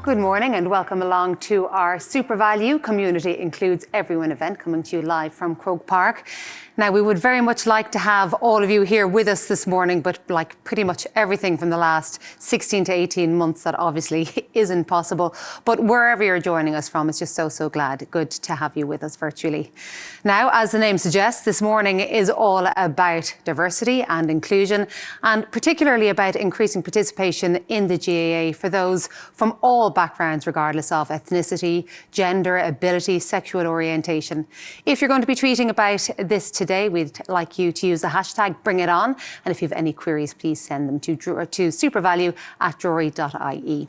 Good morning and welcome along to our SuperValu Community Includes Everyone event coming to you live from Croke Park. Now, we would very much like to have all of you here with us this morning, but like pretty much everything from the last 16 to 18 months, that obviously isn't possible. But wherever you're joining us from, it's just so good to have you with us virtually. Now, as the name suggests, this morning is all about diversity and inclusion, and particularly about increasing participation in the GAA for those from all backgrounds, regardless of ethnicity, gender, ability, sexual orientation. If you're going to be tweeting about this today, we'd like you to use the hashtag #BringItOn, and if you have any queries, please send them to supervalu@drury.ie.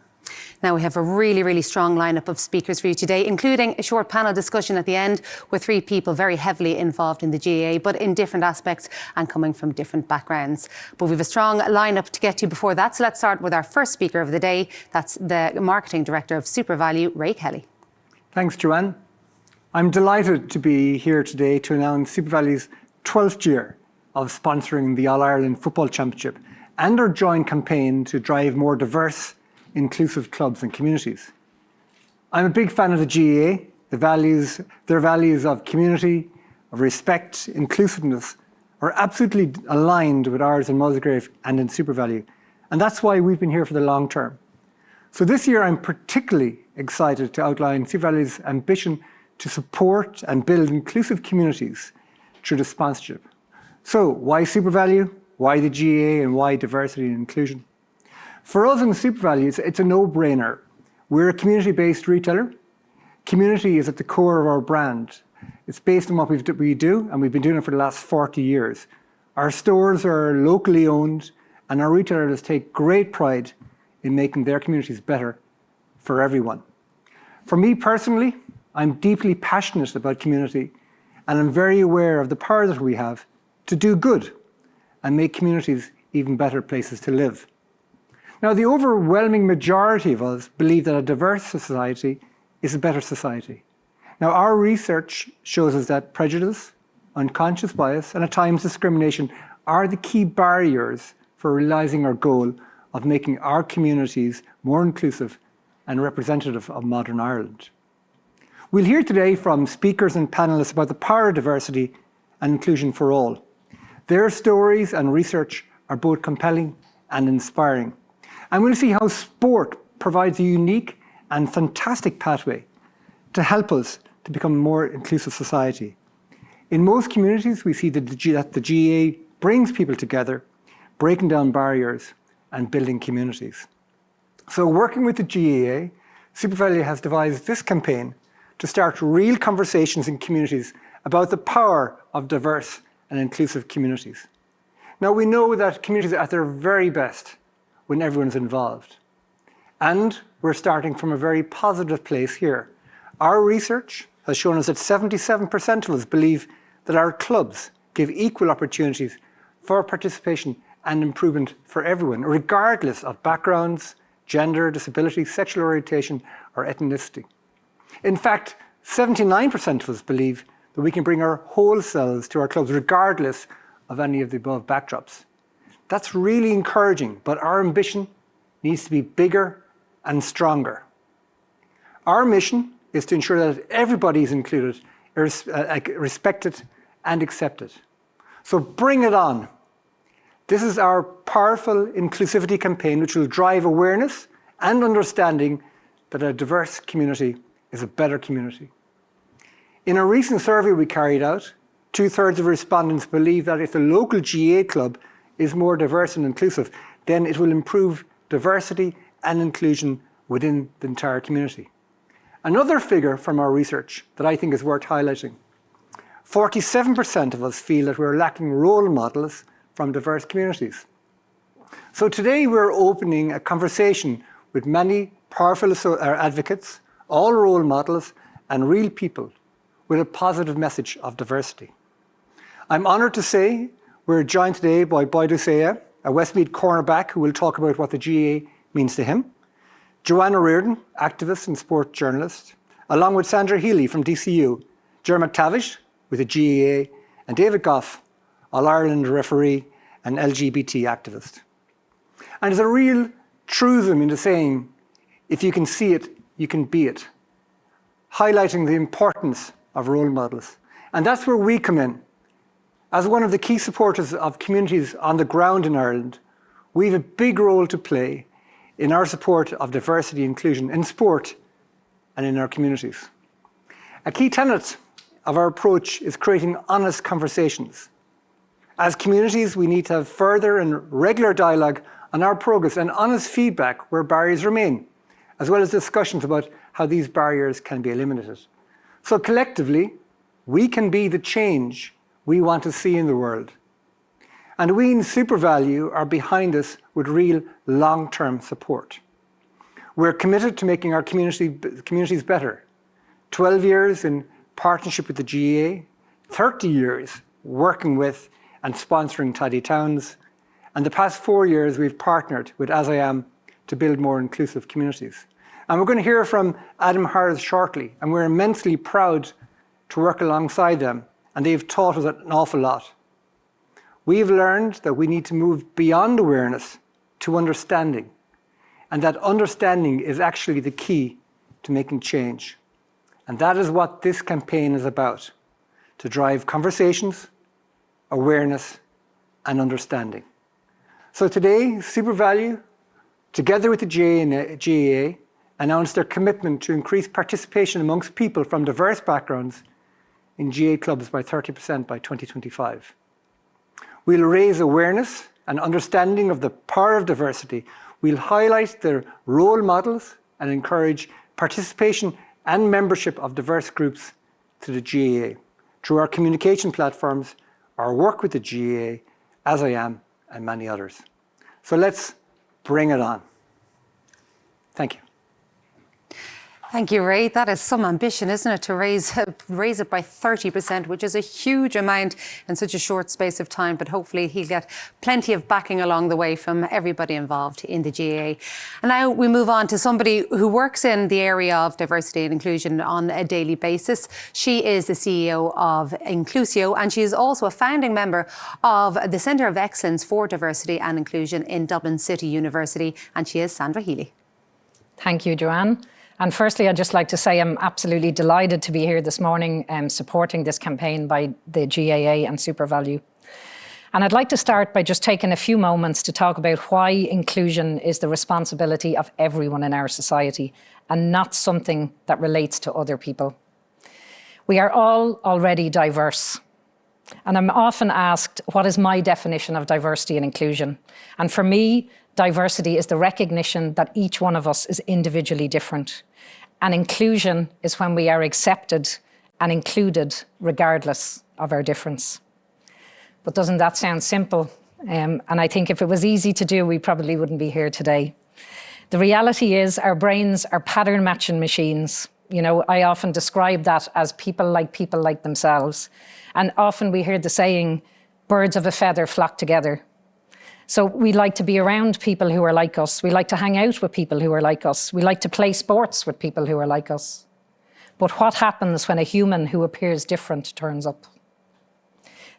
Now, we have a really strong lineup of speakers for you today, including a short panel discussion at the end with 3 people very heavily involved in the GAA, but in different aspects and coming from different backgrounds. But we have a strong lineup to get to before that, so let's start with our first speaker of the day. That's the Marketing Director of SuperValu, Ray Kelly. Thanks, Joanne. I'm delighted to be here today to announce SuperValu's 12th year of sponsoring the All-Ireland Football Championship and our joint campaign to drive more diverse, inclusive clubs and communities. I'm a big fan of the GAA. Their values of community, of respect, inclusiveness are absolutely aligned with ours in Musgrave and in SuperValu. And that's why we've been here for the long term. So this year I'm particularly excited to outline SuperValu's ambition to support and build inclusive communities through the sponsorship. So why SuperValu? Why the GAA? And why diversity and inclusion? For us in SuperValu, it's a no-brainer. We're a community-based retailer. Community is at the core of our brand. It's based on what we do, and we've been doing it for the last 40 years. Our stores are locally owned, and our retailers take great pride in making their communities better for everyone. For me personally, I'm deeply passionate about community, and I'm very aware of the power that we have to do good and make communities even better places to live. Now, the overwhelming majority of us believe that a diverse society is a better society. Now, our research shows us that prejudice, unconscious bias, and at times discrimination are the key barriers for realizing our goal of making our communities more inclusive and representative of modern Ireland. We'll hear today from speakers and panelists about the power of diversity and inclusion for all. Their stories and research are both compelling and inspiring. And we'll see how sport provides a unique and fantastic pathway to help us to become a more inclusive society. In most communities, we see that the GAA brings people together, breaking down barriers and building communities. So working with the GAA, SuperValu has devised this campaign to start real conversations in communities about the power of diverse and inclusive communities. Now, we know that communities are at their very best when everyone's involved. And we're starting from a very positive place here. Our research has shown us that 77% of us believe that our clubs give equal opportunities for participation and improvement for everyone, regardless of backgrounds, gender, disability, sexual orientation, or ethnicity. In fact, 79% of us believe that we can bring our whole selves to our clubs regardless of any of the above backdrops. That's really encouraging, but our ambition needs to be bigger and stronger. Our mission is to ensure that everybody is included, respected and accepted. So bring it on. This is our powerful inclusivity campaign, which will drive awareness and understanding that a diverse community is a better community. In a recent survey we carried out, 2/3 of respondents believe that if the local GAA club is more diverse and inclusive, then it will improve diversity and inclusion within the entire community. Another figure from our research that I think is worth highlighting: 47% of us feel that we're lacking role models from diverse communities. So today we're opening a conversation with many powerful advocates, all role models and real people with a positive message of diversity. I'm honoured to say we're joined today by Boyd Usea, a Westmeath cornerback who will talk about what the GAA means to him, Joanna Reardon, activist and sport journalist, along with Sandra Healy from DCU, Jeremy Tavish with the GAA, and David Goff, All-Ireland referee and LGBT activist. And there's a real truism in the saying, If you can see it, you can be it, highlighting the importance of role models. And that's where we come in. As one of the key supporters of communities on the ground in Ireland, we have a big role to play in our support of diversity and inclusion in sport and in our communities. A key tenet of our approach is creating honest conversations. As communities, we need to have further and regular dialogue on our progress and honest feedback where barriers remain, as well as discussions about how these barriers can be eliminated. So collectively, we can be the change we want to see in the world. And we in SuperValu are behind this with real long-term support. We're committed to making our communities better. 12 years in partnership with the GAA, 30 years working with and sponsoring Tidy Towns, and the past 4 years we've partnered with As I Am to build more inclusive communities. And we're going to hear from Adam Harris shortly, and we're immensely proud to work alongside them, and they've taught us an awful lot. We've learned that we need to move beyond awareness to understanding, and that understanding is actually the key to making change. And that is what this campaign is about, to drive conversations, awareness, and understanding. So today, SuperValu, together with the GAA, announced their commitment to increase participation amongst people from diverse backgrounds in GAA clubs by 30% by 2025. We'll raise awareness and understanding of the power of diversity. We'll highlight the role models and encourage participation and membership of diverse groups to the GAA through our communication platforms, our work with the GAA, As I Am, and many others. So let's bring it on. Thank you. Thank you, Ray. That is some ambition, isn't it, to raise it by 30%, which is a huge amount in such a short space of time. But hopefully he'll get plenty of backing along the way from everybody involved in the GAA. And now we move on to somebody who works in the area of diversity and inclusion on a daily basis. She is the CEO of Inclusio, and she is also a founding member of the Centre of Excellence for Diversity and Inclusion in Dublin City University. And she is Sandra Healy. Thank you, Joanne. And firstly, I'd just like to say I'm absolutely delighted to be here this morning supporting this campaign by the GAA and SuperValu. And I'd like to start by just taking a few moments to talk about why inclusion is the responsibility of everyone in our society and not something that relates to other people. We are all already diverse. And I'm often asked, what is my definition of diversity and inclusion? And for me, diversity is the recognition that each one of us is individually different. And inclusion is when we are accepted and included regardless of our difference. But doesn't that sound simple? And I think if it was easy to do, we probably wouldn't be here today. The reality is our brains are pattern matching machines. You know, I often describe that as people like themselves. And often we hear the saying, birds of a feather flock together. So we like to be around people who are like us. We like to hang out with people who are like us. We like to play sports with people who are like us. But what happens when a human who appears different turns up?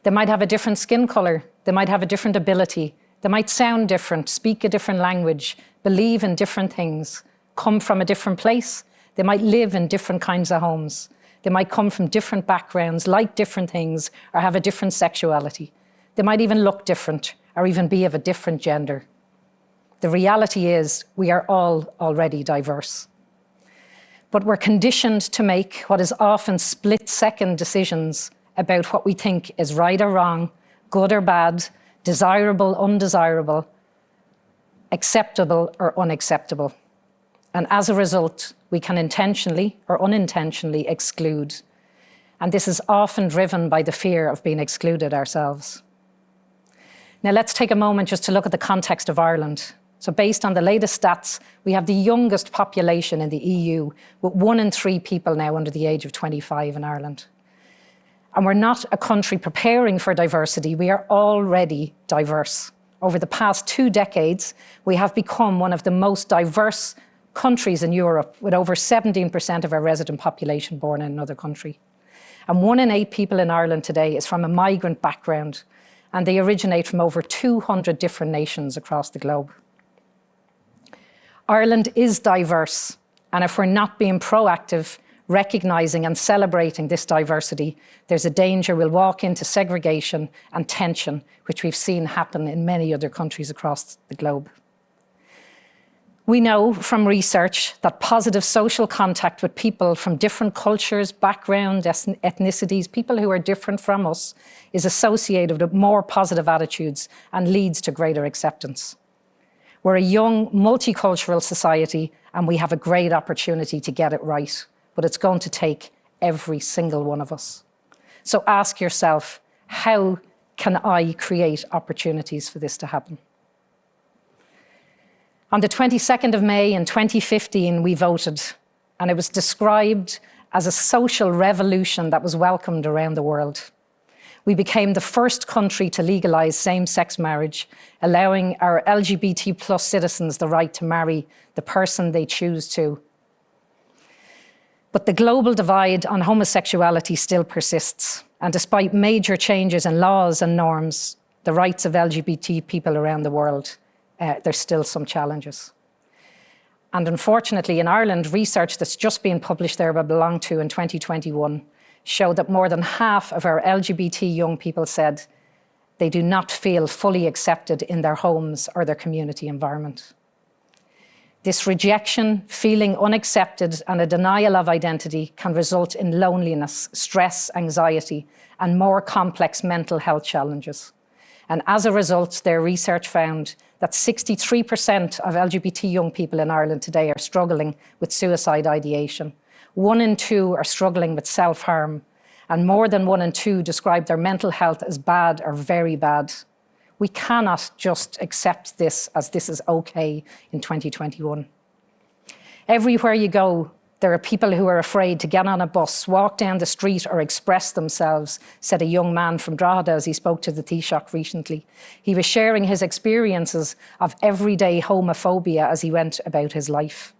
They might have a different skin colour. They might have a different ability. They might sound different, speak a different language, believe in different things, come from a different place. They might live in different kinds of homes. They might come from different backgrounds, like different things, or have a different sexuality. They might even look different, or even be of a different gender. The reality is we are all already diverse. But we're conditioned to make what is often split-second decisions about what we think is right or wrong, good or bad, desirable, undesirable, acceptable or unacceptable. And as a result, we can intentionally or unintentionally exclude. And this is often driven by the fear of being excluded ourselves. Now let's take a moment just to look at the context of Ireland. So based on the latest stats, we have the youngest population in the EU, with 1 in 3 people now under the age of 25 in Ireland. And we're not a country preparing for diversity, we are already diverse. Over the past 2 decades, we have become one of the most diverse countries in Europe, with over 17% of our resident population born in another country. And 1 in 8 people in Ireland today is from a migrant background, and they originate from over 200 different nations across the globe. Ireland is diverse, and if we're not being proactive, recognising and celebrating this diversity, there's a danger we'll walk into segregation and tension, which we've seen happen in many other countries across the globe. We know from research that positive social contact with people from different cultures, backgrounds, ethnicities, people who are different from us, is associated with more positive attitudes and leads to greater acceptance. We're a young, multicultural society, and we have a great opportunity to get it right, but it's going to take every single one of us. So ask yourself, how can I create opportunities for this to happen? On the 22nd of May in 2015, we voted, and it was described as a social revolution that was welcomed around the world. We became the first country to legalise same-sex marriage, allowing our LGBT+ citizens the right to marry the person they choose to. But the global divide on homosexuality still persists, and despite major changes in laws and norms, the rights of LGBT people around the world, there's still some challenges. And unfortunately, in Ireland, research that's just been published there by Belong To in 2021 showed that more than half of our LGBT young people said they do not feel fully accepted in their homes or their community environment. This rejection, feeling unaccepted, and a denial of identity can result in loneliness, stress, anxiety, and more complex mental health challenges. And as a result, their research found that 63% of LGBT young people in Ireland today are struggling with suicide ideation. 1 in 2 are struggling with self-harm, and more than 1 in 2 describe their mental health as bad or very bad. We cannot just accept this as this is okay in 2021. Everywhere you go, there are people who are afraid to get on a bus, walk down the street, or express themselves, said a young man from Drogheda as he spoke to the Taoiseach recently. He was sharing his experiences of everyday homophobia as he went about his life.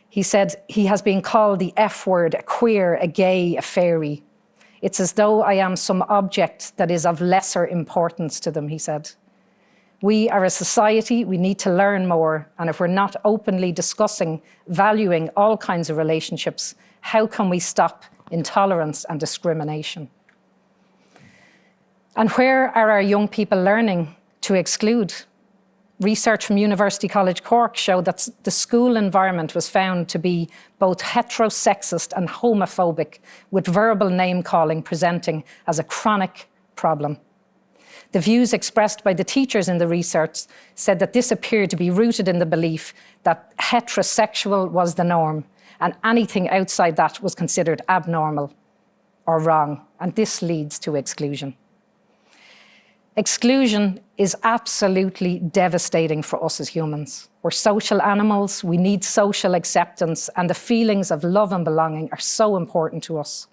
He said he has been called the F word, a queer, a gay, a fairy. It's as though I am some object that is of lesser importance to them, he said. We are a society, we need to learn more, and if we're not openly discussing, valuing all kinds of relationships, how can we stop intolerance and discrimination? And where are our young people learning to exclude? Research from University College Cork showed that the school environment was found to be both heterosexist and homophobic, with verbal name-calling presenting as a chronic problem. The views expressed by the teachers in the research said that this appeared to be rooted in the belief that heterosexual was the norm and anything outside that was considered abnormal or wrong, and this leads to exclusion. Exclusion is absolutely devastating for us as humans. We're social animals, we need social acceptance, and the feelings of love and belonging are so important to us.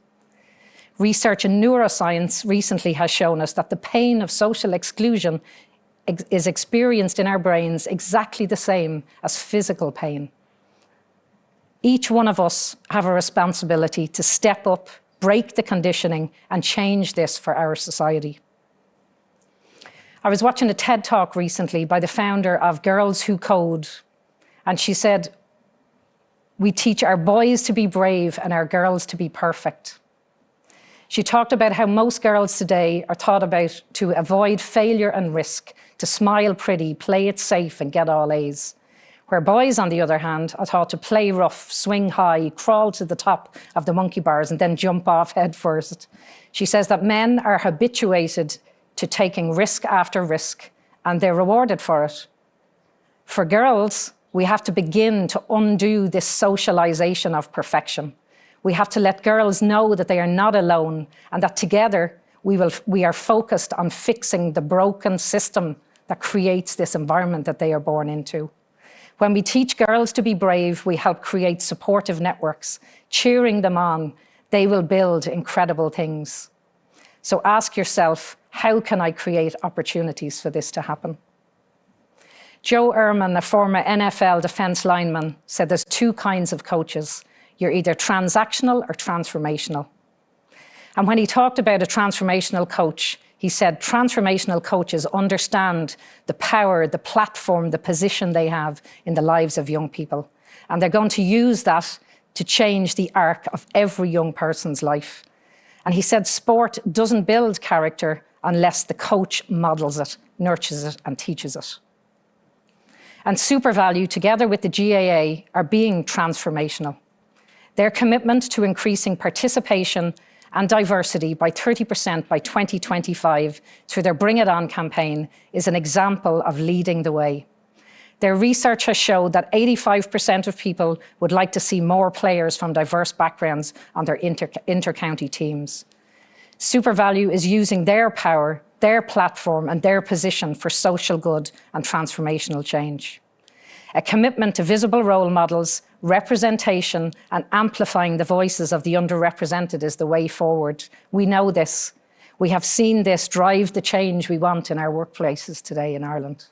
Research in neuroscience recently has shown us that the pain of social exclusion is experienced in our brains exactly the same as physical pain. Each one of us have a responsibility to step up, break the conditioning, and change this for our society. I was watching a TED Talk recently by the founder of Girls Who Code, and she said, "We teach our boys to be brave and our girls to be perfect." She talked about how most girls today are taught about to avoid failure and risk, to smile pretty, play it safe, and get all A's. Where boys, on the other hand, are taught to play rough, swing high, crawl to the top of the monkey bars, and then jump off head first. She says that men are habituated to taking risk after risk, and they're rewarded for it. For girls, we have to begin to undo this socialization of perfection. We have to let girls know that they are not alone and that together we are focused on fixing the broken system that creates this environment that they are born into. When we teach girls to be brave, we help create supportive networks, cheering them on. They will build incredible things. So ask yourself, how can I create opportunities for this to happen? Joe Ehrman, a former NFL defense lineman, said there's 2 kinds of coaches. You're either transactional or transformational. And when he talked about a transformational coach, He said transformational coaches understand the power, the platform, the position they have in the lives of young people. And they're going to use that to change the arc of every young person's life. And he said sport doesn't build character unless the coach models it, nurtures it, and teaches it. And SuperValu, together with the GAA, are being transformational. Their commitment to increasing participation and diversity by 30% by 2025 through their Bring It On campaign is an example of leading the way. Their research has showed that 85% of people would like to see more players from diverse backgrounds on their inter-county teams. SuperValu is using their power, their platform and their position for social good and transformational change. A commitment to visible role models, representation and amplifying the voices of the underrepresented is the way forward. We know this. We have seen this drive the change we want in our workplaces today in Ireland.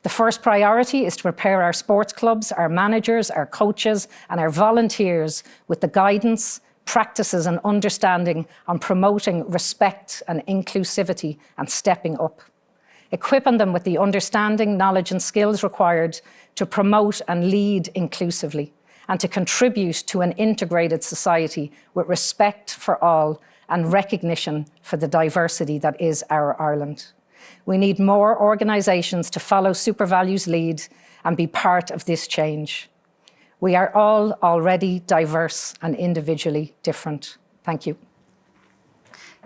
The first priority is to prepare our sports clubs, our managers, our coaches and our volunteers with the guidance, practices and understanding on promoting respect and inclusivity and stepping up. Equipping them with the understanding, knowledge and skills required to promote and lead inclusively and to contribute to an integrated society with respect for all and recognition for the diversity that is our Ireland. We need more organisations to follow SuperValu's lead and be part of this change. We are all already diverse and individually different. Thank you.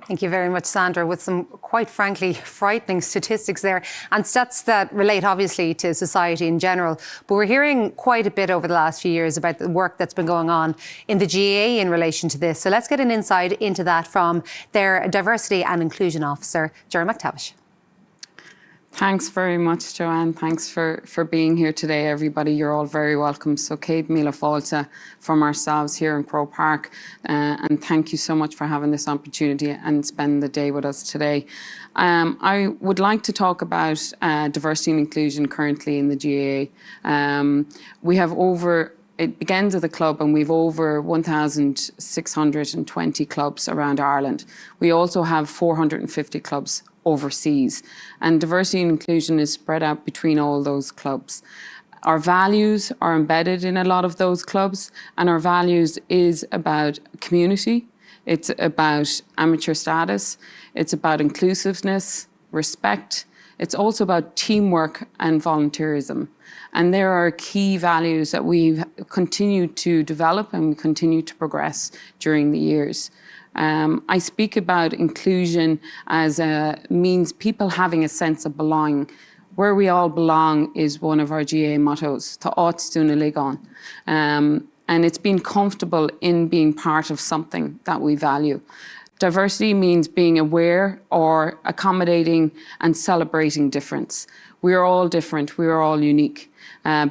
Thank you very much, Sandra, with some quite frankly frightening statistics there, and stats that relate obviously to society in general. But we're hearing quite a bit over the last few years about the work that's been going on in the GAA in relation to this. So let's get an insight into that from their Diversity and Inclusion Officer, Jerry McTavish. Thanks very much, Joanne. Thanks for being here today, everybody. You're all very welcome. So Kate Mila Falta from ourselves here in Croke Park. And thank you so much for having this opportunity and spend the day with us today. I would like to talk about diversity and inclusion currently in the GAA. We have it begins at the club and we've over 1,620 clubs around Ireland. We also have 450 clubs overseas, and diversity and inclusion is spread out between all those clubs. Our values are embedded in a lot of those clubs, and our values is about community, it's about amateur status, it's about inclusiveness, respect, it's also about teamwork and volunteerism. And there are key values that we've continued to develop and we continue to progress during the years. I speak about inclusion as means people having a sense of belonging. Where we all belong is one of our GAA mottos, Tá áit dúna ligeán. And it's being comfortable in being part of something that we value. Diversity means being aware or accommodating and celebrating difference. We are all different, we are all unique.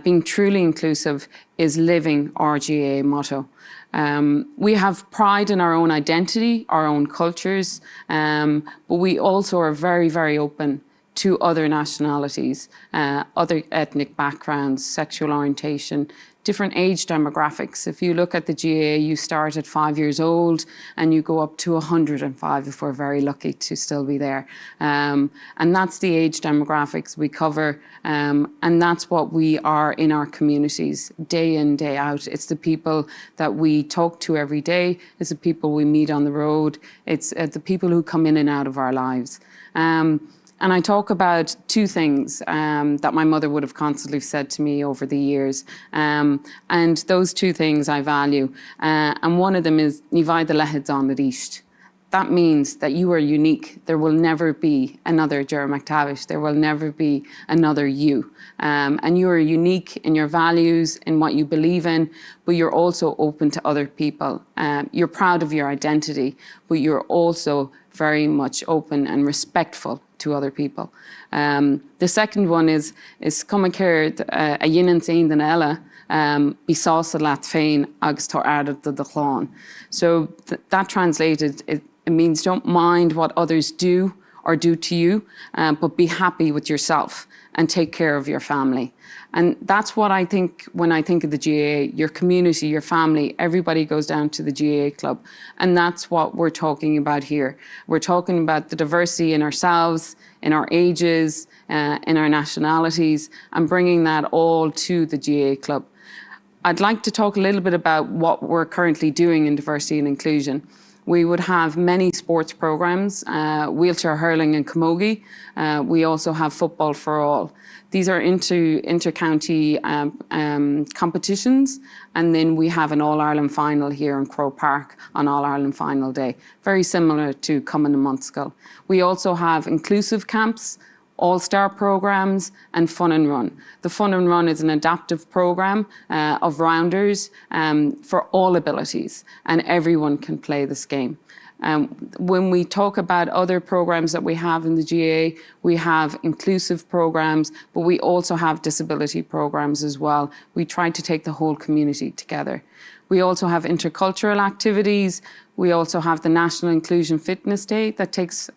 Being truly inclusive is living our GAA motto. We have pride in our own identity, our own cultures, but we also are very, very open to other nationalities, other ethnic backgrounds, sexual orientation, different age demographics. If you look at the GAA, you start at 5 years old and you go up to 105 if we're very lucky to still be there. And that's the age demographics we cover. And that's what we are in our communities, day in, day out. It's the people that we talk to every day. It's the people we meet on the road. It's the people who come in and out of our lives. And I talk about two things that my mother would have constantly said to me over the years. And those two things I value. And one of them is, ní bhfaighde leithid an a ríist. That means that you are unique. There will never be another Jerry McTavish. There will never be another you. And you are unique in your values, in what you believe in, but you're also open to other people. You're proud of your identity, but you're also very much open and respectful to other people. The second one is cuma céir a dhéanann saon den eile, bí sása leat féin agus tá aird do chláin. So that translated, it means don't mind what others do or do to you, but be happy with yourself and take care of your family. And that's what I think when I think of the GAA, your community, your family, everybody goes down to the GAA club. And that's what we're talking about here. We're talking about the diversity in ourselves, in our ages, in our nationalities, and bringing that all to the GAA club. I'd like to talk a little bit about what we're currently doing in diversity and inclusion. We would have many sports programs, wheelchair hurling and camogie. We also have football for all. These are inter-county competitions, and then we have an All-Ireland final here in Croke Park on All-Ireland final day, very similar to Common and Montskull. We also have inclusive camps, all-star programs, and Fun and Run. The Fun and Run is an adaptive program of rounders for all abilities, and everyone can play this game. When we talk about other programs that we have in the GAA, we have inclusive programs, but we also have disability programs as well. We try to take the whole community together. We also have intercultural activities. We also have the National Inclusion Fitness Day that takes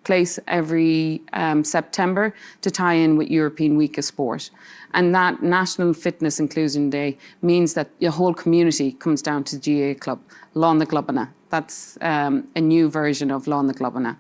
place every September to tie in with European Week of Sport. And that National Fitness Inclusion Day means that the whole community comes down to the GAA Club, Lán na Globana. That's a new version of Lán na Globana.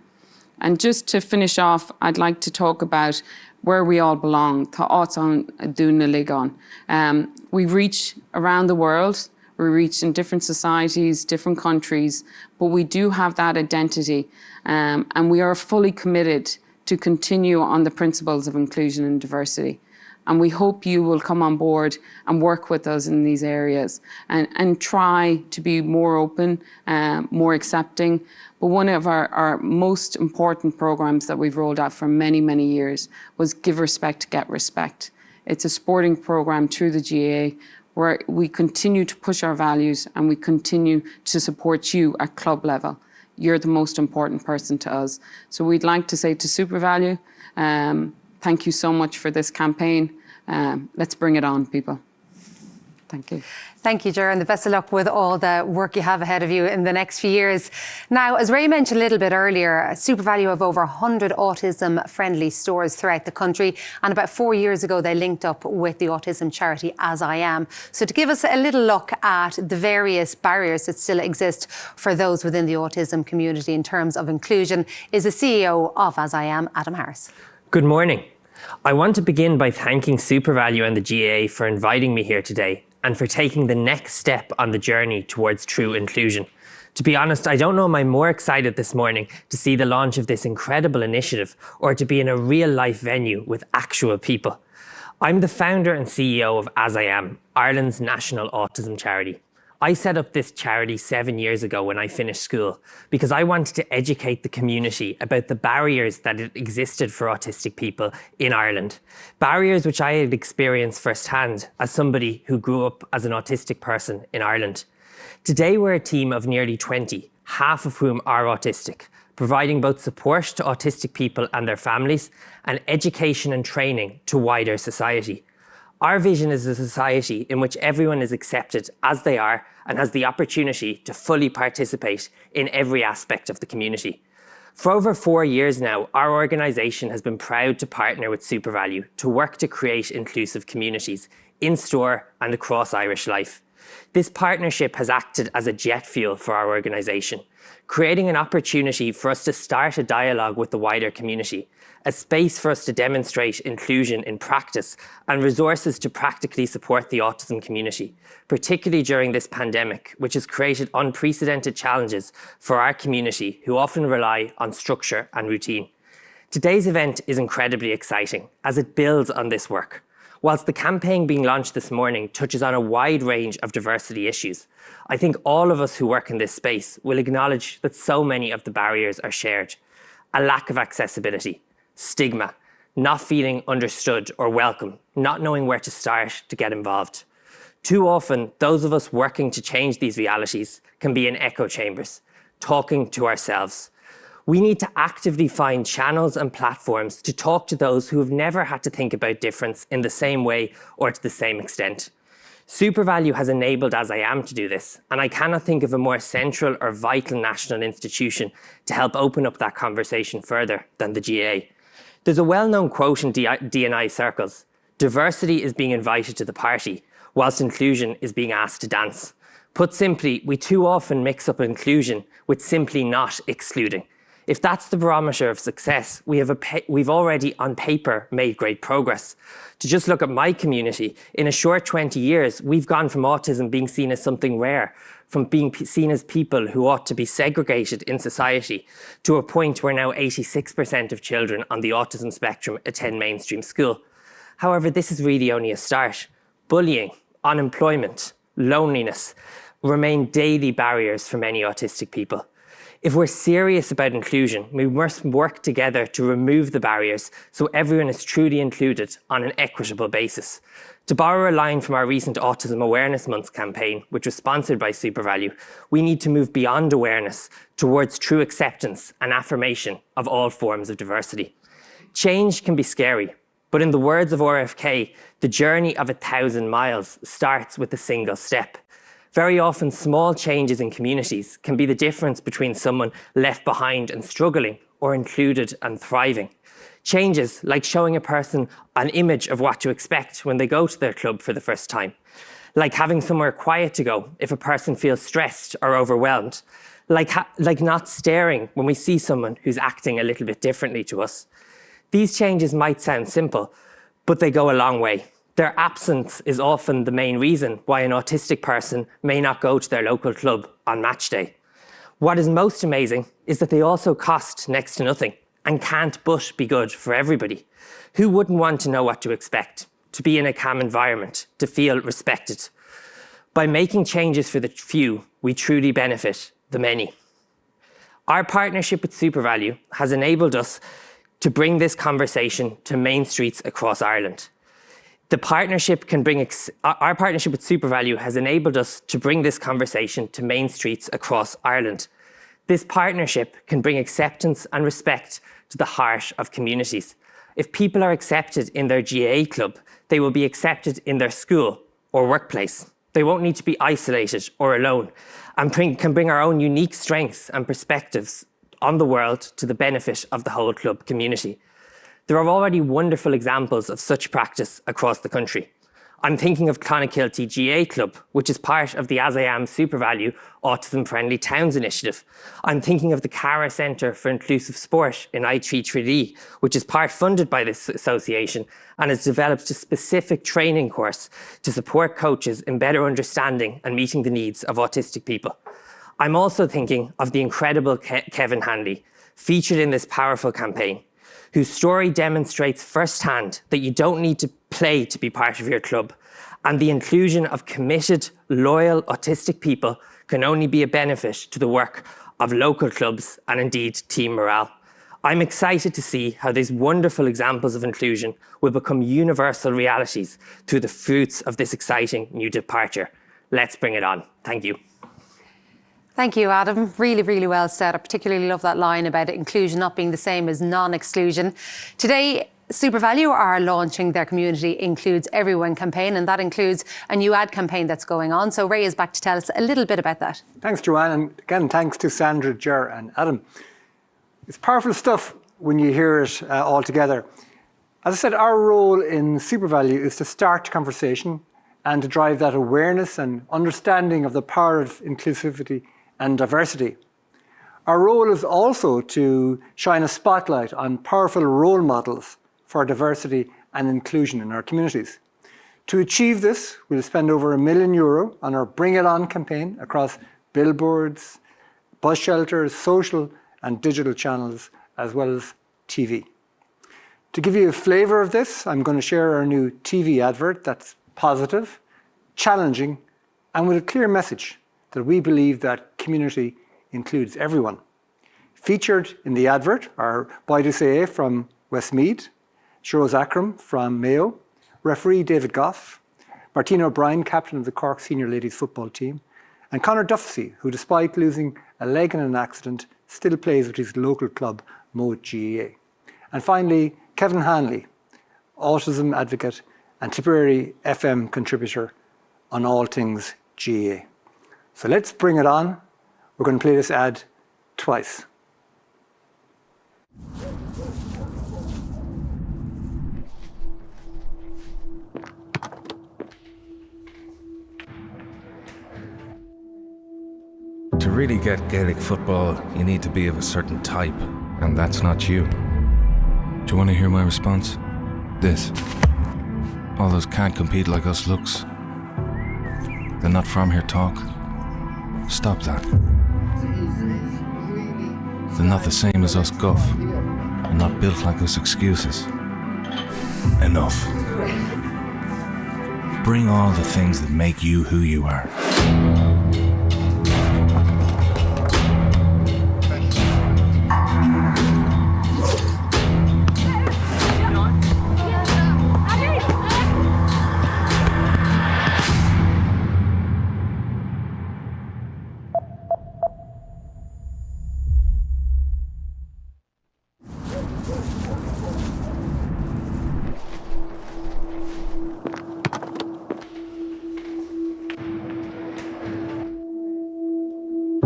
And just to finish off, I'd like to talk about where we all belong, Tá áit an dún na ligeán. We reach around the world. We reach in different societies, different countries, but we do have that identity, and we are fully committed to continue on the principles of inclusion and diversity. And we hope you will come on board and work with us in these areas and try to be more open, more accepting. But one of our most important programs that we've rolled out for many, many years was Give Respect, Get Respect. It's a sporting program through the GAA where we continue to push our values and we continue to support you at club level. You're the most important person to us. So we'd like to say to SuperValu, thank you so much for this campaign. Let's bring it on, people. Thank you. Thank you, Ger, and the best of luck with all the work you have ahead of you in the next few years. Now, as Ray mentioned a little bit earlier, SuperValu have over 100 autism-friendly stores throughout the country, and about 4 years ago they linked up with the autism charity As I Am. So to give us a little look at the various barriers that still exist for those within the autism community in terms of inclusion is the CEO of As I Am, Adam Harris. Good morning. I want to begin by thanking SuperValu and the GAA for inviting me here today and for taking the next step on the journey towards true inclusion. To be honest, I don't know am I more excited this morning to see the launch of this incredible initiative or to be in a real-life venue with actual people. I'm the founder and CEO of As I Am, Ireland's national autism charity. I set up this charity 7 years ago when I finished school because I wanted to educate the community about the barriers that existed for autistic people in Ireland. Barriers which I had experienced firsthand as somebody who grew up as an autistic person in Ireland. Today we're a team of nearly 20, half of whom are autistic, providing both support to autistic people and their families and education and training to wider society. Our vision is a society in which everyone is accepted as they are and has the opportunity to fully participate in every aspect of the community. For over 4 years now, our organisation has been proud to partner with SuperValu to work to create inclusive communities in store and across Irish life. This partnership has acted as a jet fuel for our organisation, creating an opportunity for us to start a dialogue with the wider community, a space for us to demonstrate inclusion in practice and resources to practically support the autism community, particularly during this pandemic, which has created unprecedented challenges for our community who often rely on structure and routine. Today's event is incredibly exciting as it builds on this work. Whilst the campaign being launched this morning touches on a wide range of diversity issues, I think all of us who work in this space will acknowledge that so many of the barriers are shared. A lack of accessibility, stigma, not feeling understood or welcome, not knowing where to start to get involved. Too often, those of us working to change these realities can be in echo chambers, talking to ourselves. We need to actively find channels and platforms to talk to those who have never had to think about difference in the same way or to the same extent. SuperValu has enabled As I Am to do this, and I cannot think of a more central or vital national institution to help open up that conversation further than the GAA. There's a well-known quote in D&I circles: diversity is being invited to the party, whilst inclusion is being asked to dance. Put simply, we too often mix up inclusion with simply not excluding. If that's the barometer of success, we've already on paper made great progress. To just look at my community, in a short 20 years, we've gone from autism being seen as something rare, from being seen as people who ought to be segregated in society, to a point where now 86% of children on the autism spectrum attend mainstream school. However, this is really only a start. Bullying, unemployment, loneliness remain daily barriers for many autistic people. If we're serious about inclusion, we must work together to remove the barriers so everyone is truly included on an equitable basis. To borrow a line from our recent Autism Awareness Month campaign, which was sponsored by SuperValu, we need to move beyond awareness towards true acceptance and affirmation of all forms of diversity. Change can be scary, but in the words of RFK, the journey of 1,000 miles starts with a single step. Very often, small changes in communities can be the difference between someone left behind and struggling or included and thriving. Changes like showing a person an image of what to expect when they go to their club for the first time, like having somewhere quiet to go if a person feels stressed or overwhelmed, like not staring when we see someone who's acting a little bit differently to us. These changes might sound simple, but they go a long way. Their absence is often the main reason why an autistic person may not go to their local club on match day. What is most amazing is that they also cost next to nothing and can't but be good for everybody. Who wouldn't want to know what to expect, to be in a calm environment, to feel respected? By making changes for the few, we truly benefit the many. Our partnership with SuperValu has enabled us to bring this conversation to main streets across Ireland. Our partnership with SuperValu has enabled us to bring this conversation to main streets across Ireland. This partnership can bring acceptance and respect to the heart of communities. If people are accepted in their GAA club, they will be accepted in their school or workplace. They won't need to be isolated or alone, and can bring our own unique strengths and perspectives on the world to the benefit of the whole club community. There are already wonderful examples of such practice across the country. I'm thinking of Clonakilty GAA Club, which is part of the As I Am SuperValu Autism Friendly Towns initiative. I'm thinking of the Cara Centre for Inclusive Sport in I3 Tralee, which is part funded by this association and has developed a specific training course to support coaches in better understanding and meeting the needs of autistic people. I'm also thinking of the incredible Kevin Hanley, featured in this powerful campaign, whose story demonstrates firsthand that you don't need to play to be part of your club, and the inclusion of committed, loyal, autistic people can only be a benefit to the work of local clubs and indeed team morale. I'm excited to see how these wonderful examples of inclusion will become universal realities through the fruits of this exciting new departure. Let's bring it on. Thank you. Thank you, Adam. Really, really well said. I particularly love that line about inclusion not being the same as non-exclusion. Today, SuperValu are launching their Community Includes Everyone campaign, and that includes a new ad campaign that's going on. So Ray is back to tell us a little bit about that. Thanks, Joanne, and again, thanks to Sandra, Ger and Adam. It's powerful stuff when you hear it all together. As I said, our role in SuperValu is to start conversation and to drive that awareness and understanding of the power of inclusivity and diversity. Our role is also to shine a spotlight on powerful role models for diversity and inclusion in our communities. To achieve this, we'll spend over €1 million on our Bring It On campaign across billboards, bus shelters, social and digital channels, as well as TV. To give you a flavour of this, I'm going to share our new TV advert that's positive, challenging, and with a clear message that we believe that community includes everyone. Featured in the advert are Boyd Say from Westmeath, Shirose Akram from Mayo, referee David Goff, Martina O'Brien, captain of the Cork Senior Ladies football team, and Conor Duffy, who despite losing a leg in an accident, still plays with his local club, Moat GAA. And finally, Kevin Hanley, autism advocate and Tipperary FM contributor on all things GAA. So let's bring it on. We're going to play this ad twice. To really get Gaelic football, you need to be of a certain type, and that's not you. Do you want to hear my response? This. All those can't compete like us looks. The not from here talk. Stop that. They're not the same as us guff, and not built like us excuses. Enough. Bring all the things that make you who you are.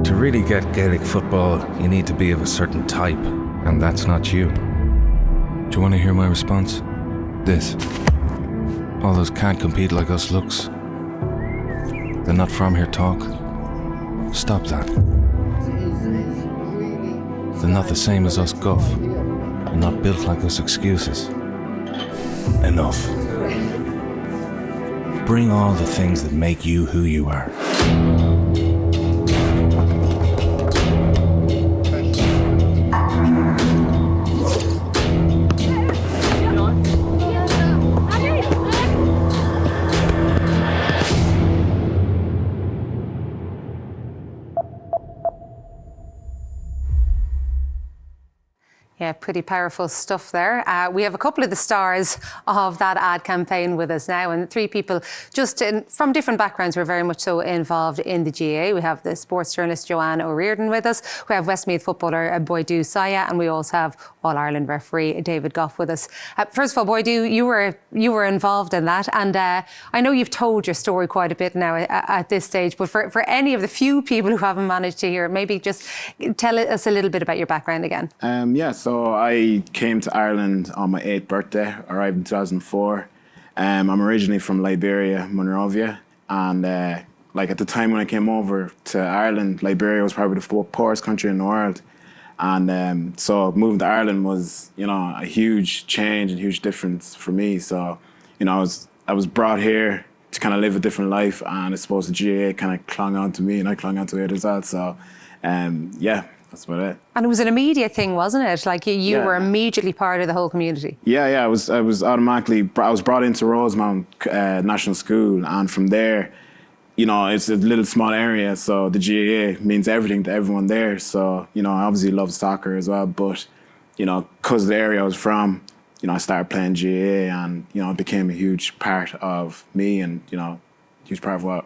To really get Gaelic football, you need to be of a certain type, and that's not you. Do you want to hear my response? This. All those can't compete like us looks. The not from here talk. Stop that. They're not the same as us guff, and not built like us excuses. Enough. Bring all the things that make you who you are. Yeah, pretty powerful stuff there. We have a couple of the stars of that ad campaign with us now, and three people from different backgrounds who are very much so involved in the GAA. We have the sports journalist Joanne O'Riordan with us. We have Westmeath footballer Boydu Saya, and we also have All-Ireland referee David Goff with us. First of all, Boydu, you were involved in that, and I know you've told your story quite a bit now at this stage, but for any of the few people who haven't managed to hear it, maybe just tell us a little bit about your background again. So I came to Ireland on my 8th birthday, arrived in 2004. I'm originally from Liberia, Monrovia, and at the time when I came over to Ireland, Liberia was probably the poorest country in the world. And so moving to Ireland was, a huge change and huge difference for me. So, I was brought here to kind of live a different life, and I suppose the GAA kind of clung on to me, and I clung on to it as well. So, that's about it. And it was an immediate thing, wasn't it? Like you were immediately part of the whole community. Yeah. I was automatically. I was brought into Rosemount National School, and from there, it's a little small area. So the GAA means everything to everyone there. So I obviously love soccer as well, but because of the area I was from, I started playing GAA, and it became a huge part of me, and huge part of what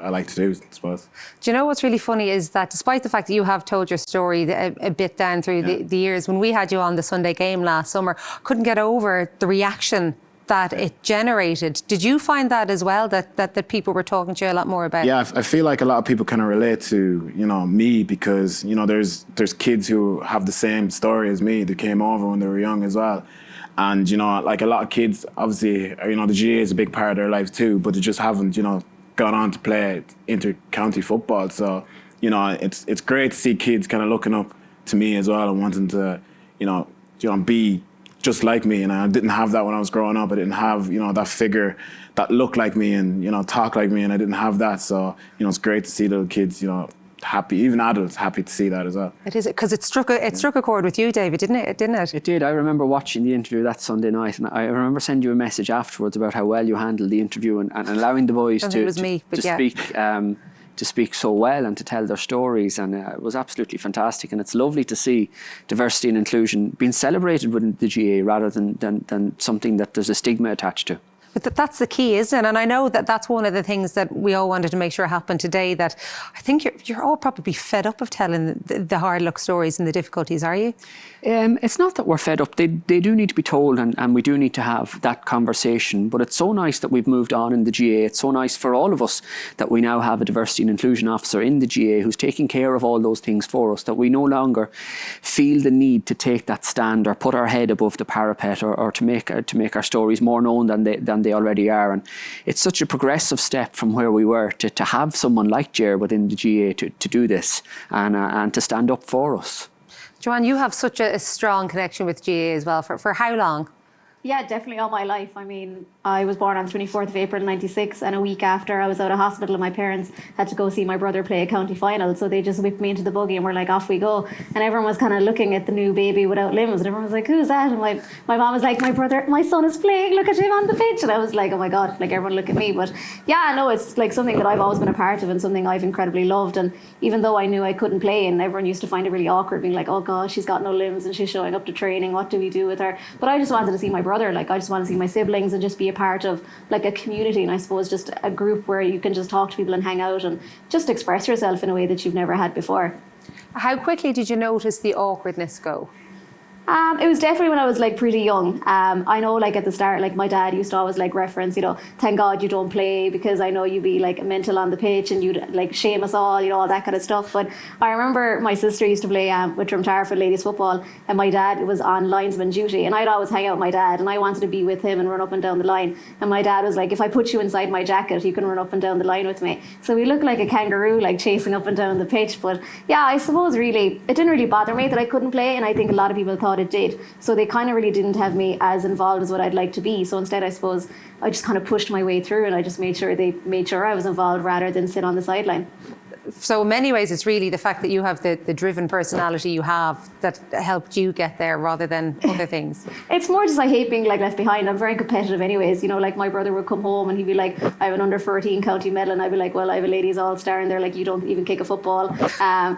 I like to do, I suppose. Do you know what's really funny is that despite the fact that you have told your story a bit down through the years, when we had you on the Sunday Game last summer, couldn't get over the reaction that it generated. Did you find that as well, that people were talking to you a lot more about? Yeah, I feel like a lot of people kind of relate to, me, because, there's kids who have the same story as me that came over when they were young as well. And, like a lot of kids, obviously, the GAA is a big part of their life too, but they just haven't, gone on to play inter-county football. So, it's great to see kids kind of looking up to me as well and wanting to, be just like me. And I didn't have that when I was growing up. I didn't have, that figure that looked like me and, talk like me, and I didn't have that. So, it's great to see little kids, happy, even adults happy to see that as well. It is, because it struck a chord with you, David, didn't it? It did. I remember watching the interview that Sunday night, and I remember sending you a message afterwards about how well you handled the interview and allowing the boys to speak so well and to tell their stories, and it was absolutely fantastic. And it's lovely to see diversity and inclusion being celebrated within the GAA rather than something that there's a stigma attached to. But that's the key, isn't it? And I know that that's one of the things that we all wanted to make sure happened today, that I think you're all probably fed up of telling the hard luck stories and the difficulties, are you? It's not that we're fed up. They do need to be told, and we do need to have that conversation. But it's so nice that we've moved on in the GA. It's so nice for all of us that we now have a diversity and inclusion officer in the GA who's taking care of all those things for us, that we no longer feel the need to take that stand or put our head above the parapet or to make our stories more known than they already are. And it's such a progressive step from where we were to have someone like Ger within the GA to do this and to stand up for us. Joanne, you have such a strong connection with GA as well. For how long? Yeah, definitely all my life. I mean, I was born on the 24th of April 96, and a week after I was out of hospital and my parents had to go see my brother play a county final, so they just whipped me into the buggy and were like, off we go. And everyone was kind of looking at the new baby without limbs, and everyone was like, who's that? And my mom was like, my son is playing, look at him on the pitch. And I was like, oh my God, like everyone look at me. But yeah, no, it's like something that I've always been a part of and something I've incredibly loved. And even though I knew I couldn't play, and everyone used to find it really awkward, being like, oh God, she's got no limbs and she's showing up to training, what do we do with her? But I just wanted to see my brother, like I just wanted to see my siblings and just be a part of like a community, and I suppose just a group where you can just talk to people and hang out and just express yourself in a way that you've never had before. How quickly did you notice the awkwardness go? It was definitely when I was like pretty young. I know like at the start, like my dad used to always like reference, you know, thank God you don't play because I know you'd be like mental on the pitch and you'd like shame us all, you know, all that kind of stuff. But I remember my sister used to play with Drumtarford ladies football, and my dad was on linesman duty, and I'd always hang out with my dad, and I wanted to be with him and run up and down the line. And my dad was like, if I put you inside my jacket, you can run up and down the line with me. So we looked like a kangaroo, like chasing up and down the pitch. But yeah, I suppose really, it didn't really bother me that I couldn't play, and I think a lot of people thought it did. So they kind of really didn't have me as involved as what I'd like to be. So instead, I suppose, I just kind of pushed my way through, and I just made sure they made sure I was involved rather than sit on the sideline. So in many ways, it's really the fact that you have the driven personality you have that helped you get there rather than other things. It's more just I hate being like left behind. I'm very competitive anyways. You know, like my brother would come home and he'd be like, I have an under 14 county medal, and I'd be like, well, I have a ladies all-star, and they're like, you don't even kick a football.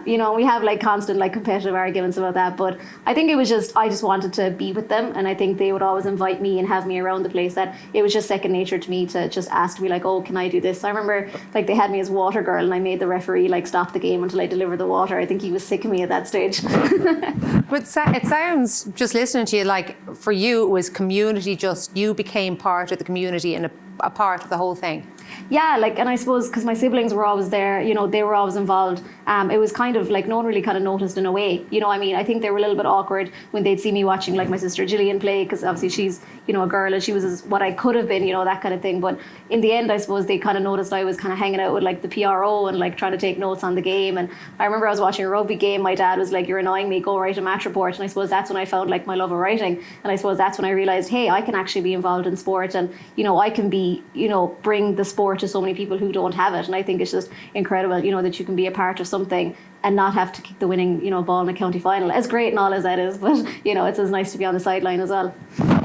You know, we have like constant like competitive arguments about that. But I think it was just, I just wanted to be with them, and I think they would always invite me and have me around the place, that it was just second nature to me to just ask to be like, oh, can I do this? I remember like they had me as water girl, and I made the referee like stop the game until I delivered the water. I think he was sick of me at that stage. But it sounds, just listening to you, like for you it was community, just you became part of the community and a part of the whole thing. Yeah, like, and I suppose because my siblings were always there, you know, they were always involved. It was kind of like no one really kind of noticed in a way, you know what I mean? I think they were a little bit awkward when they'd see me watching like my sister Gillian play, because obviously she's, you know, a girl and she was what I could have been, you know, that kind of thing. But in the end, I suppose they kind of noticed I was kind of hanging out with like the PRO and like trying to take notes on the game. And I remember I was watching a rugby game, my dad was like, you're annoying me, go write a match report. And I suppose that's when I found like my love of writing. And I suppose that's when I realised, hey, I can actually be involved in sport, and, you know, I can be, you know, bring the sport to so many people who don't have it. And I think it's just incredible, you know, that you can be a part of something and not have to kick the winning, you know, ball in a county final. As great and all as that is, but, you know, it's as nice to be on the sideline as well.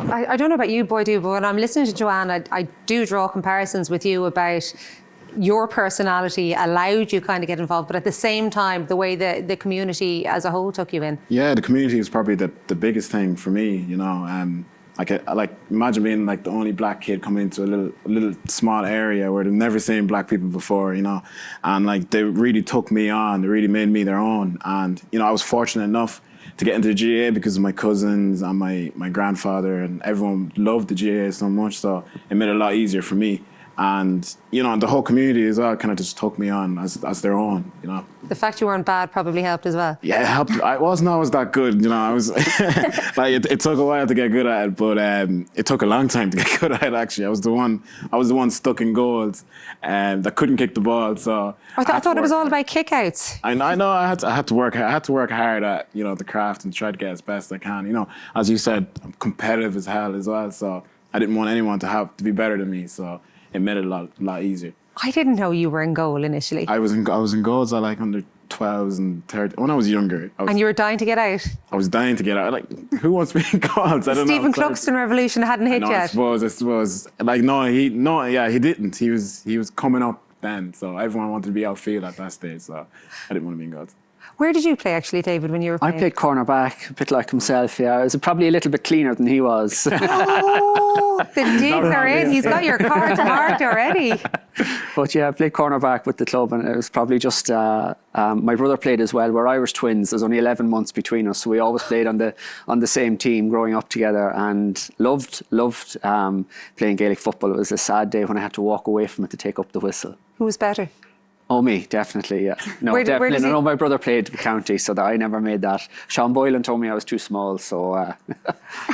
I don't know about you, Boydoo, but when I'm listening to Joanne, I do draw comparisons with you about your personality allowed you kind of get involved, but at the same time, the way the community as a whole took you in. Yeah, the community is probably the biggest thing for me, you know. Like imagine being like the only black kid coming into a little small area where they've never seen black people before, you know, and like they really took me on, they really made me their own. And, you know, I was fortunate enough to get into the GAA because of my cousins and my grandfather, and everyone loved the GAA so much, so it made it a lot easier for me. And, you know, the whole community as well kind of just took me on as their own, you know. The fact you weren't bad probably helped as well. Yeah, it helped. I wasn't always that good, you know. I was like, it took a while to get good at it, but it took a long time to get good at it. Actually, I was the one stuck in goals that couldn't kick the ball. So I thought it was all about kickouts. I know. I had to work hard at, you know, the craft and try to get as best I can. You know, as you said, I'm competitive as hell as well. So I didn't want anyone to be better than me. So it made it a lot easier. I didn't know you were in goal initially. I was in goals at like under 12s and 13 when I was younger. And you were dying to get out. I was dying to get out. Like, who wants to be in goals? I don't know. Stephen Cluxton revolution hadn't hit yet. I suppose. Like, he didn't. He was coming up then. So everyone wanted to be outfield at that stage. So I didn't want to be in goals. Where did you play actually, David, when you were I playing? played cornerback, a bit like himself, yeah. I was probably a little bit cleaner than he was. Oh, the digs are in. He's got your cards marked already. But yeah, I played cornerback with the club, and it was probably just my brother played as well. We're Irish twins. There's only 11 months between us, so we always played on the same team growing up together, and loved playing Gaelic football. It was a sad day when I had to walk away from it to take up the whistle. Who was better? Oh, me, definitely, yeah. No, Where definitely. does he- No, my brother played county, so that I never made that. Sean Boylan told me I was too small, so...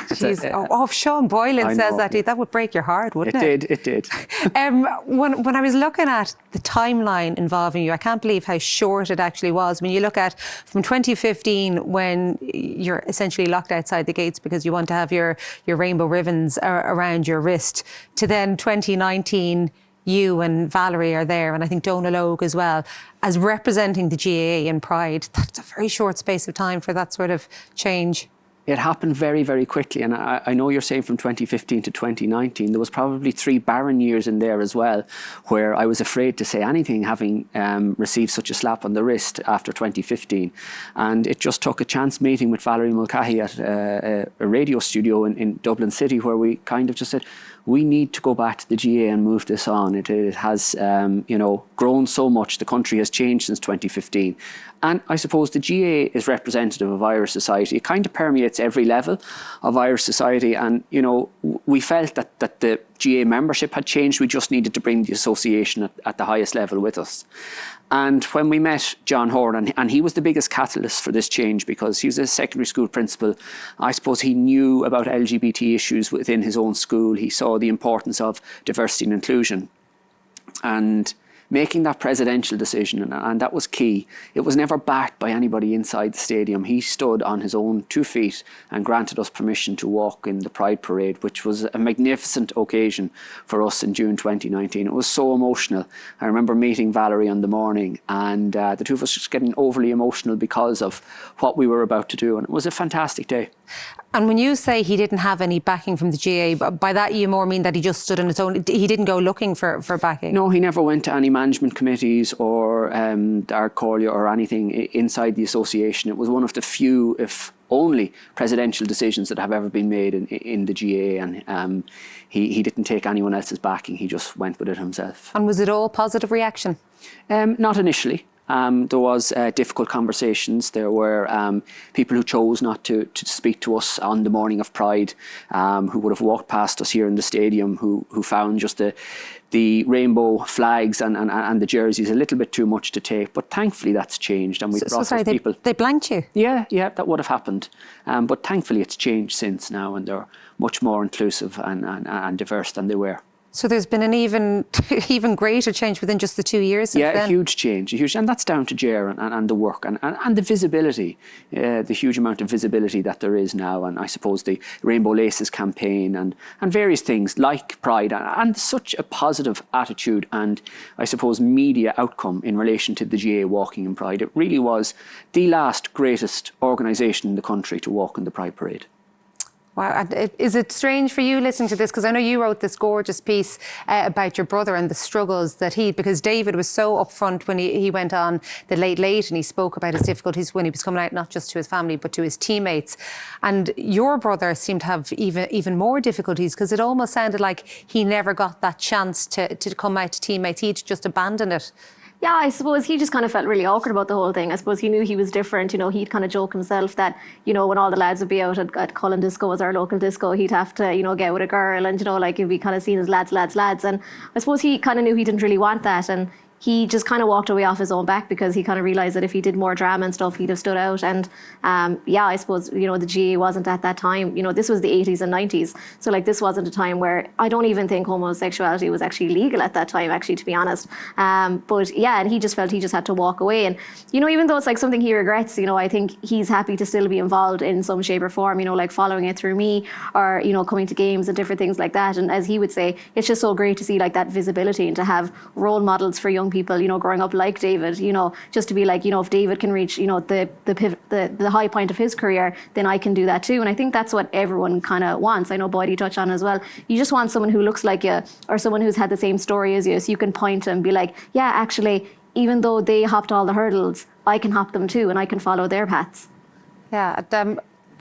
Jeez. If Sean Boylan I says know, that, yeah. that would break your heart, wouldn't it? It did. When I was looking at the timeline involving you, I can't believe how short it actually was. When you look at from 2015, when you're essentially locked outside the gates because you want to have your rainbow ribbons around your wrist, to then 2019, you and Valerie are there, and I think Donal Logue as well, as representing the GAA in Pride. That's a very short space of time for that sort of change. It happened very, very quickly. And I know you're saying from 2015 to 2019, there was probably 3 barren years in there as well, where I was afraid to say anything, having received such a slap on the wrist after 2015. And it just took a chance meeting with Valerie Mulcahy at a radio studio in Dublin City, where we kind of just said, we need to go back to the GAA and move this on. It has, grown so much. The country has changed since 2015. And I suppose the GAA is representative of Irish society. It kind of permeates every level of Irish society. And, we felt that the GAA membership had changed. We just needed to bring the association at the highest level with us. And when we met John Horn, and he was the biggest catalyst for this change because he was a secondary school principal. I suppose he knew about LGBT issues within his own school. He saw the importance of diversity and inclusion. And making that presidential decision, and that was key. It was never backed by anybody inside the stadium. He stood on his own 2 feet and granted us permission to walk in the Pride Parade, which was a magnificent occasion for us in June 2019. It was so emotional. I remember meeting Valerie on the morning, and the two of us just getting overly emotional because of what we were about to do, and it was a fantastic day. And when you say he didn't have any backing from the GAA, by that you more mean that he just stood on his own? He didn't go looking for backing? No, he never went to any management committees or Ard Corlia or anything inside the association. It was one of the few, if only, presidential decisions that have ever been made in the GAA, and he didn't take anyone else's backing. He just went with it himself. And was it all positive reaction? Not initially. There was difficult conversations. There were people who chose not to speak to us on the morning of Pride, who would have walked past us here in the stadium, who found just the rainbow flags and the jerseys a little bit too much to take. But thankfully that's changed, and we brought those people. They blanked you? Yeah, that would have happened. But thankfully it's changed since now, and they're much more inclusive and diverse than they were. So there's been an even greater change within just the 2 years since then? Yeah, a huge change, and that's down to Ger and the work and the visibility, the huge amount of visibility that there is now, and I suppose the Rainbow Laces campaign and various things like Pride and such a positive attitude and I suppose media outcome in relation to the GAA walking in Pride. It really was the last greatest organisation in the country to walk in the Pride Parade. Wow. Is it strange for you listening to this? Because I know you wrote this gorgeous piece about your brother and the struggles that because David was so upfront when he went on the Late Late and he spoke about his difficulties when he was coming out, not just to his family, but to his teammates. And your brother seemed to have even more difficulties because it almost sounded like he never got that chance to come out to teammates. He'd just abandoned it. Yeah, I suppose he just kind of felt really awkward about the whole thing. I suppose he knew he was different. He'd kind of joke himself that, when all the lads would be out at Cullen Disco, as our local disco, he'd have to, get with a girl and, he'd be kind of seen as lads. And I suppose he kind of knew he didn't really want that. And he just kind of walked away off his own back because he kind of realised that if he did more drama and stuff, he'd have stood out. And I suppose, the GAA wasn't at that time. This was the 80s and 90s. So this wasn't a time where I don't even think homosexuality was actually legal at that time, actually, to be honest. And he just felt he just had to walk away. And, even though it's something he regrets, I think he's happy to still be involved in some shape or form, following it through me or, coming to games and different things like that. And as he would say, it's just so great to see that visibility and to have role models for young people, growing up like David, just to be if David can reach, the high point of his career, then I can do that too. And I think that's what everyone kind of wants. I know Boydie touched on as well. You just want someone who looks like you or someone who's had the same story as you, so you can point and be like, yeah, actually, even though they hopped all the hurdles, I can hop them too and I can follow their paths. Yeah.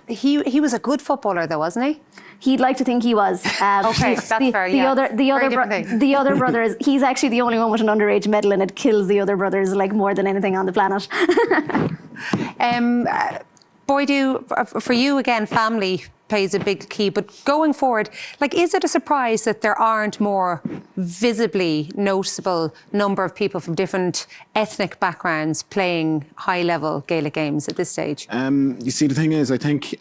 He was a good footballer though, wasn't he? He'd like to think he was. Okay, that's fair, yeah. Very different thing. The other brother he's actually the only one with an underage medal, and it kills the other brothers like more than anything on the planet. Boydu, for you again, family plays a big key, but going forward, like, is it a surprise that there aren't more visibly noticeable number of people from different ethnic backgrounds playing high-level Gaelic games at this stage? You see, the thing is, I think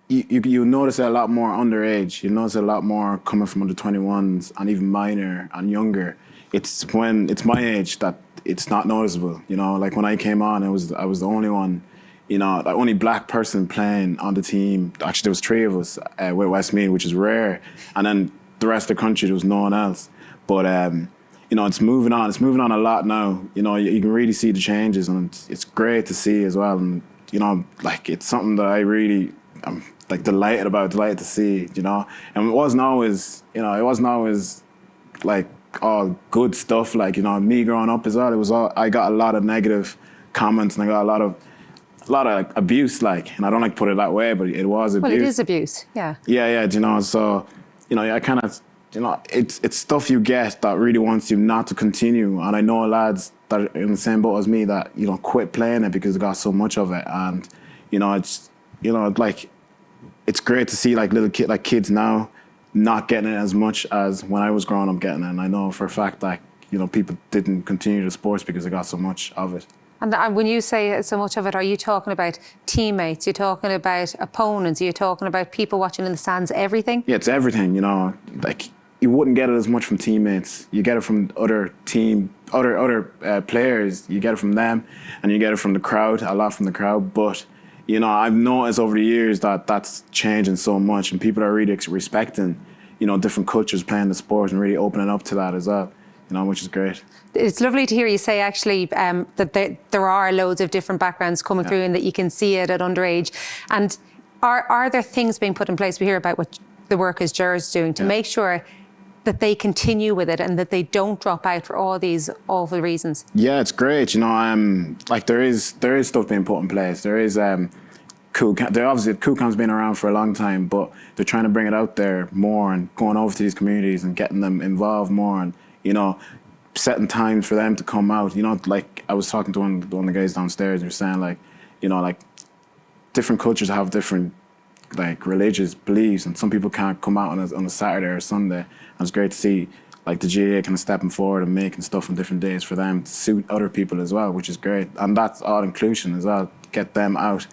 you notice it a lot more underage. You notice it a lot more coming from under 21s and even minor and younger. It's when it's my age that it's not noticeable. You know, like when I came on, I was the only one. You know, the only black person playing on the team. Actually, there was 3 of us with Westmeath, which is rare. And then the rest of the country, there was no one else. But, you know, it's moving on. It's moving on a lot now. You know, you can really see the changes, and it's great to see as well. And, you know, like, it's something that I'm like delighted to see, you know. And it wasn't always like all good stuff. Like, you know, me growing up as well, I got a lot of negative comments, and I got a lot of like abuse, like, and I don't like to put it that way, but it was abuse. Well, it is abuse, yeah. Yeah, you know, so, you know, I kind of, you know, it's stuff you get that really wants you not to continue. And I know lads that are in the same boat as me that, you know, quit playing it because they got so much of it. And, you know, it's, you know, like, it's great to see like kids now not getting it as much as when I was growing up getting it. And I know for a fact that, you know, people didn't continue the sports because they got so much of it. And when you say so much of it, are you talking about teammates? You're talking about opponents? You're talking about people watching in the stands? Everything? Yeah, it's everything. You know, like you wouldn't get it as much from teammates. You get it from other players. You get it from them, and you get it from the crowd. A lot from the crowd. But you know, I've noticed over the years that that's changing so much, and people are really respecting, you know, different cultures playing the sport and really opening up to that as well. You know, which is great. It's lovely to hear you say actually that there are loads of different backgrounds coming through, and that you can see it at underage. And are there things being put in place? We hear about what the work is Ger's doing to make sure that they continue with it and that they don't drop out for all these awful reasons. Yeah, it's great. You know, like there is stuff being put in place. There is Cool Camp's been around for a long time, but they're trying to bring it out there more and going over to these communities and getting them involved more, and, you know, setting times for them to come out. You know, like I was talking to one of the guys downstairs, and they're saying, like, you know, like different cultures have different like religious beliefs, and some people can't come out on a Saturday or a Sunday. And it's great to see like the GAA kind of stepping forward and making stuff on different days for them to suit other people as well, which is great. And that's all inclusion as well. Get them out.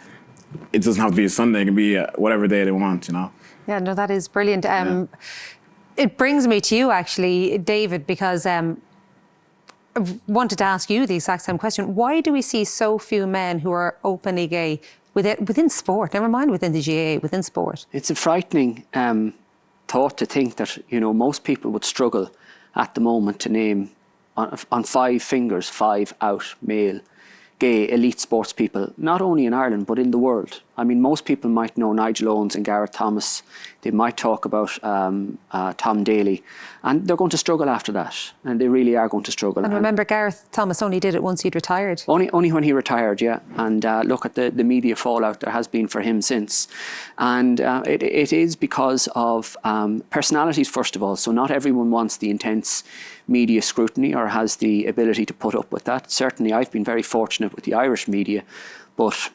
It doesn't have to be a Sunday; it can be whatever day they want. You know. Yeah, no, that is brilliant. It brings me to you actually, David, because I wanted to ask you the exact same question. Why do we see so few men who are openly gay within sport? Never mind within the GAA, within sport. It's a frightening thought to think that, you know, most people would struggle at the moment to name on 5 fingers 5 out male gay elite sports people, not only in Ireland but in the world. I mean, most people might know Nigel Owens and Gareth Thomas. They might talk about Tom Daly, and they're going to struggle after that, and they really are going to struggle. And remember, Gareth Thomas only did it once he'd retired. Only when he retired, yeah. And look at the media fallout there has been for him since. And it is because of personalities, first of all. So not everyone wants the intense media scrutiny or has the ability to put up with that. Certainly I've been very fortunate with the Irish media, but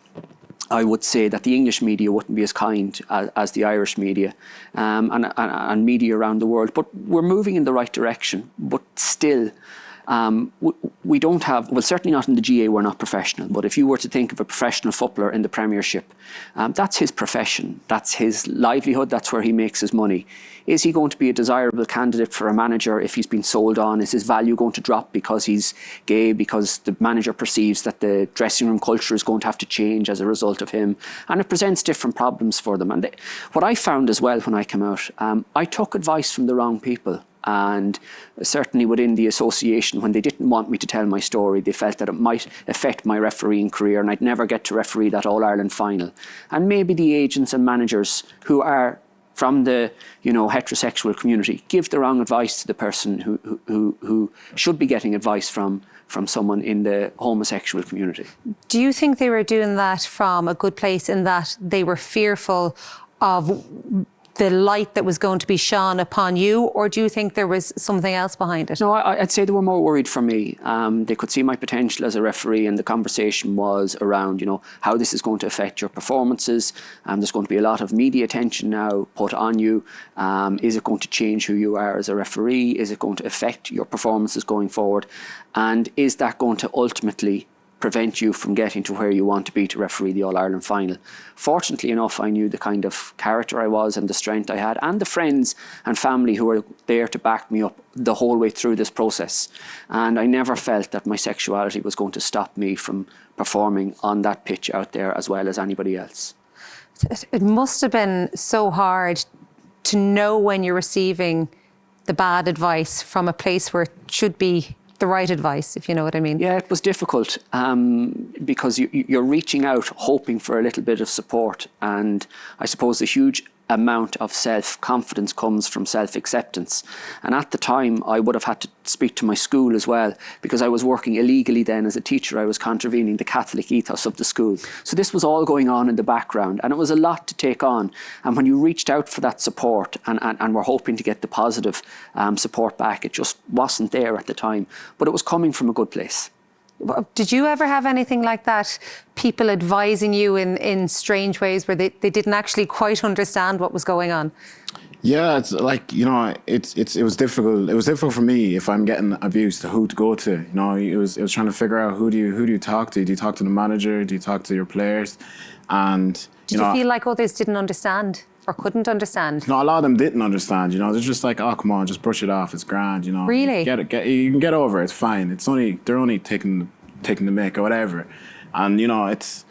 I would say that the English media wouldn't be as kind as the Irish media and media around the world. But we're moving in the right direction. But still, we don't have, well, certainly not in the GAA, we're not professional. But if you were to think of a professional footballer in the Premiership, that's his profession, that's his livelihood, that's where he makes his money. Is he going to be a desirable candidate for a manager if he's been sold on? Is his value going to drop because he's gay, because the manager perceives that the dressing room culture is going to have to change as a result of him? And it presents different problems for them. And what I found as well when I came out, I took advice from the wrong people. And certainly within the association, when they didn't want me to tell my story, they felt that it might affect my refereeing career and I'd never get to referee that All-Ireland final. And maybe the agents and managers who are from the heterosexual community give the wrong advice to the person who should be getting advice from someone in the homosexual community. Do you think they were doing that from a good place in that they were fearful of the light that was going to be shone upon you, or do you think there was something else behind it? No, I'd say they were more worried for me. They could see my potential as a referee, and the conversation was around, how this is going to affect your performances. There's going to be a lot of media attention now put on you. Is it going to change who you are as a referee? Is it going to affect your performances going forward? And is that going to ultimately prevent you from getting to where you want to be to referee the All-Ireland final? Fortunately enough, I knew the kind of character I was and the strength I had, and the friends and family who were there to back me up the whole way through this process. And I never felt that my sexuality was going to stop me from performing on that pitch out there as well as anybody else. It must have been so hard to know when you're receiving the bad advice from a place where it should be the right advice, if you know what I mean. Yeah, it was difficult because you're reaching out hoping for a little bit of support, and I suppose a huge amount of self-confidence comes from self-acceptance. And at the time, I would have had to speak to my school as well, because I was working illegally then as a teacher. I was contravening the Catholic ethos of the school. So this was all going on in the background, and it was a lot to take on. And when you reached out for that support and were hoping to get the positive support back, it just wasn't there at the time. But it was coming from a good place. Did you ever have anything like that? People advising you in strange ways where they didn't actually quite understand what was going on? Yeah, it's like, it was difficult. It was difficult for me if I'm getting abused, who to go to. It was trying to figure out who do you talk to? Do you talk to the manager? Do you talk to your players? And did you feel like others didn't understand or couldn't understand? No, a lot of them didn't understand. They're just like, oh, come on, just brush it off. It's grand. Really? You can get over it. It's fine. They're only taking the mick or whatever. And it's,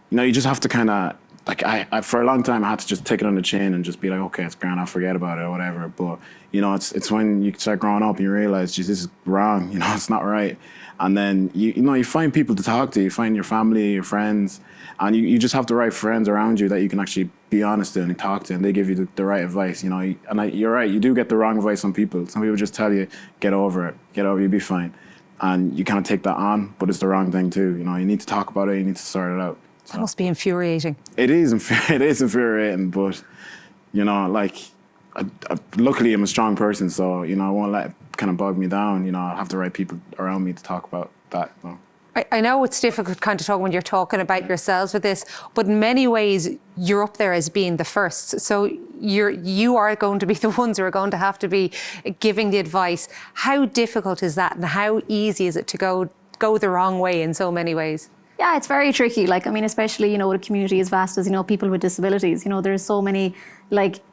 you just have to kind of, like, I for a long time I had to just take it on the chin and just be like, okay, it's grand, I'll forget about it or whatever. But it's when you start growing up and you realize, geez, this is wrong. It's not right. And then you find people to talk to. You find your family, your friends, and you just have the right friends around you that you can actually be honest to and talk to, and they give you the right advice. You're right. You do get the wrong advice from people. Some people just tell you, get over it, you'll be fine. And you kind of take that on, but it's the wrong thing too. You need to talk about it, you need to sort it out. So. That must be infuriating. It is infuriating, but, luckily I'm a strong person, so, I won't let it kind of bog me down. I have the right people around me to talk about that. I know it's difficult kind of talking when you're talking about yourselves with this, but in many ways you're up there as being the first. So you are going to be the ones who are going to have to be giving the advice. How difficult is that, and how easy is it to go the wrong way in so many ways? Yeah, it's very tricky. Especially, the community as vast as, people with disabilities. There's so many,